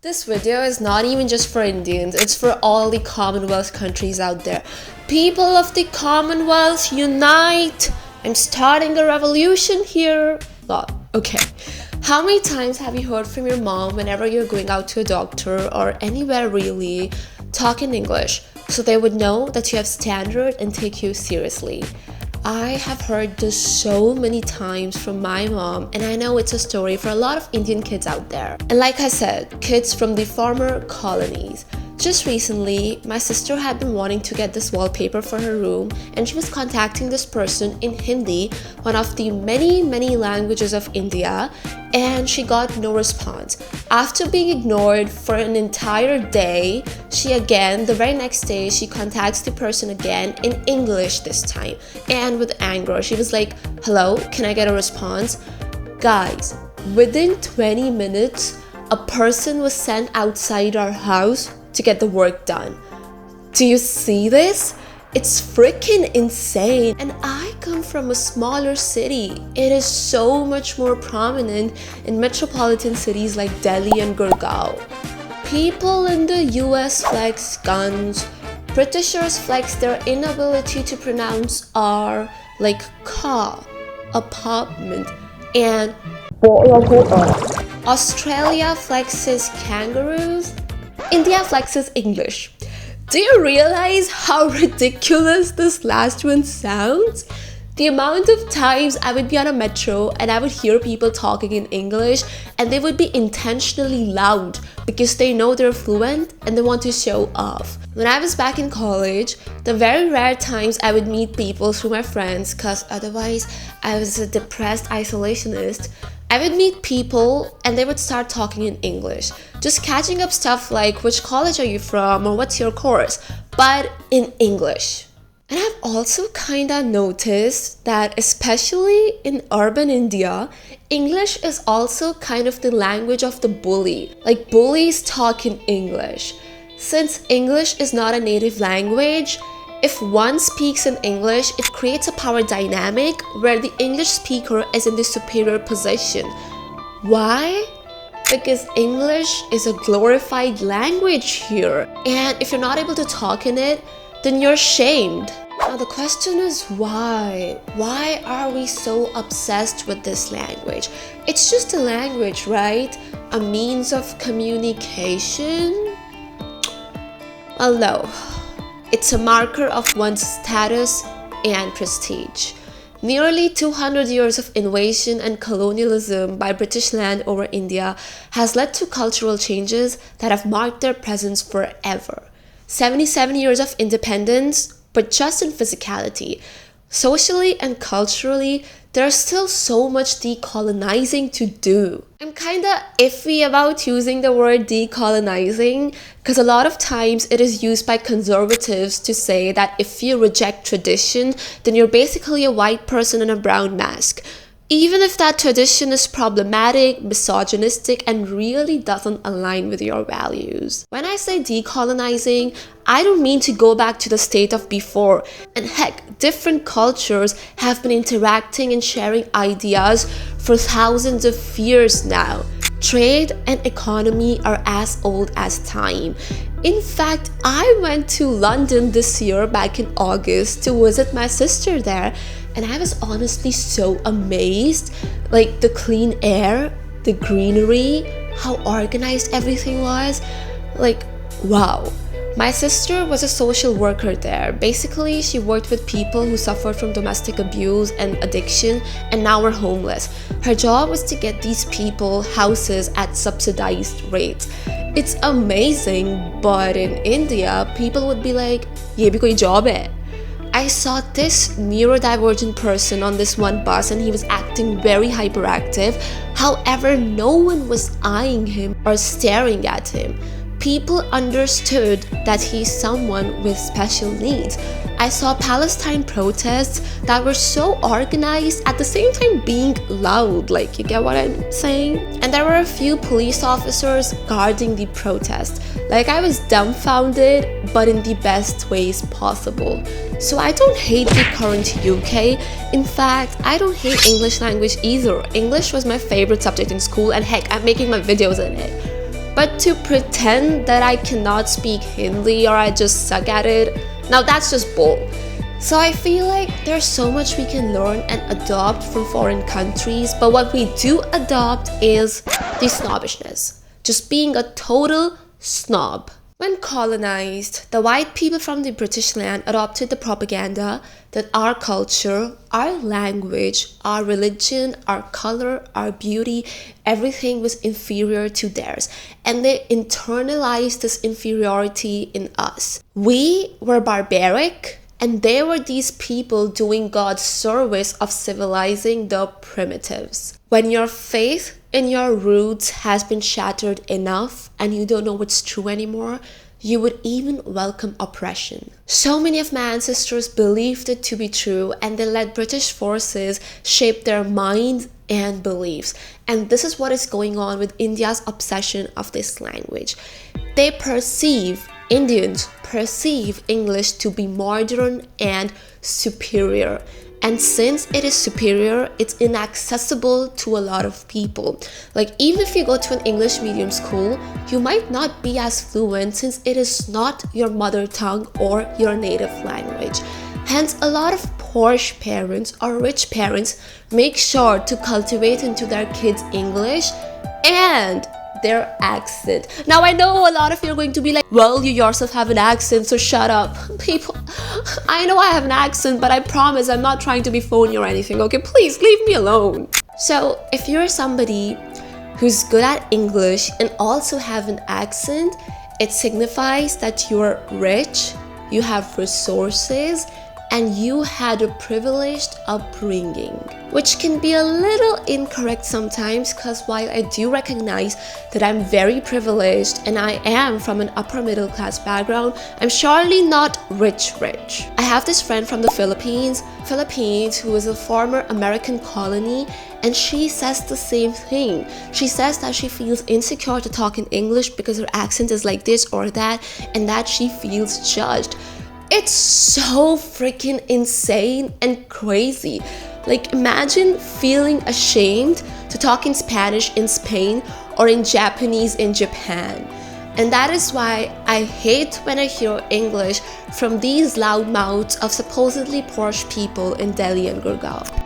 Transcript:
This video is not even just for Indians, it's for all the Commonwealth countries out there. People of the Commonwealth, unite! I'm starting a revolution here. Well, okay. How many times have you heard from your mom whenever you're going out to a doctor or anywhere really, talk in English so they would know that you have standard and take you seriously? I have heard this so many times from my mom, and I know it's a story for a lot of Indian kids out there. And like I said, kids from the former colonies. Just recently, my sister had been wanting to get this wallpaper for her room, and she was contacting this person in Hindi, one of the many languages of India, and she got no response. After being ignored for an entire day, the very next day, she contacts the person again in English this time, and with anger. She was like, "Hello, can I get a response?" Guys, within 20 minutes, a person was sent outside our house to get the work done. Do you see this? It's freaking insane. And I come from a smaller city. It is so much more prominent in metropolitan cities like Delhi and Gurgaon. People in the US flex guns. Britishers flex their inability to pronounce R like car, apartment, and Australia flexes kangaroos. India flexes English. Do you realize how ridiculous this last one sounds? The amount of times I would be on a metro and I would hear people talking in English and they would be intentionally loud because they know they're fluent and they want to show off. When I was back in college, the very rare times I would meet people through my friends, because otherwise I was a depressed isolationist, I would meet people and they would start talking in English, just catching up stuff like which college are you from or what's your course, but in English. And I've also kinda noticed that especially in urban India, English is also kind of the language of the bully. Like bullies talk in English. Since English is not a native language, if one speaks in English, it creates a power dynamic where the English speaker is in the superior position. Why? Because English is a glorified language here. And if you're not able to talk in it, then you're shamed. Now the question is why? Why are we so obsessed with this language? It's just a language, right? A means of communication? Well, no. It's a marker of one's status and prestige. Nearly 200 years of invasion and colonialism by British land over India has led to cultural changes that have marked their presence forever. 77 years of independence, but just in physicality. Socially and culturally, there's still so much decolonizing to do. I'm kinda iffy about using the word decolonizing because a lot of times it is used by conservatives to say that if you reject tradition, then you're basically a white person in a brown mask. Even if that tradition is problematic, misogynistic, and really doesn't align with your values. When I say decolonizing, I don't mean to go back to the state of before. And heck, different cultures have been interacting and sharing ideas for thousands of years now. Trade and economy are as old as time. In fact, I went to London this year back in August to visit my sister there, and I was honestly so amazed. Like the clean air, the greenery, how organized everything was. Like, wow. My sister was a social worker there. Basically, she worked with people who suffered from domestic abuse and addiction and now are homeless. Her job was to get these people houses at subsidized rates. It's amazing, but in India, people would be like, "Ye bhi koi job hai." I saw this neurodivergent person on this one bus and he was acting very hyperactive. However, no one was eyeing him or staring at him. People understood that he's someone with special needs. I saw Palestine protests that were so organized at the same time being loud, like, you get what I'm saying? And there were a few police officers guarding the protest. Like, I was dumbfounded, but in the best ways possible. So I don't hate the current UK. In fact, I don't hate English language either. English was my favorite subject in school, and heck, I'm making my videos in it. But to pretend that I cannot speak Hindi or I just suck at it, now that's just bull. So I feel like there's so much we can learn and adopt from foreign countries, but what we do adopt is the snobbishness. Just being a total snob. When colonized, the white people from the British land adopted the propaganda that our culture, our language, our religion, our color, our beauty, everything was inferior to theirs. And they internalized this inferiority in us. We were barbaric, and they were these people doing God's service of civilizing the primitives. When your faith in your roots has been shattered enough and you don't know what's true anymore, you would even welcome oppression. So many of my ancestors believed it to be true, and they let British forces shape their minds and beliefs. And this is what is going on with India's obsession of this language. Indians perceive English to be modern and superior. And since it is superior, it's inaccessible to a lot of people. Like, even if you go to an English medium school, you might not be as fluent since it is not your mother tongue or your native language. Hence, a lot of posh parents or rich parents make sure to cultivate into their kids English and their accent. Now, I know a lot of you are going to be like, well, you yourself have an accent, so shut up. People, I know I have an accent, but I promise I'm not trying to be phony or anything, okay? Please leave me alone. So if you're somebody who's good at English and also have an accent, it signifies that you're rich, you have resources, and you had a privileged upbringing, which can be a little incorrect sometimes, because while I do recognize that I'm very privileged and I am from an upper middle class background, I'm surely not rich. I have this friend from the Philippines who is a former American colony, and she says the same thing. She says that she feels insecure to talk in English because her accent is like this or that, and that she feels judged. It's so freaking insane and crazy. Like, imagine feeling ashamed to talk in Spanish in Spain or in Japanese in Japan. And that is why I hate when I hear English from these loud mouths of supposedly posh people in Delhi and Gurgaon.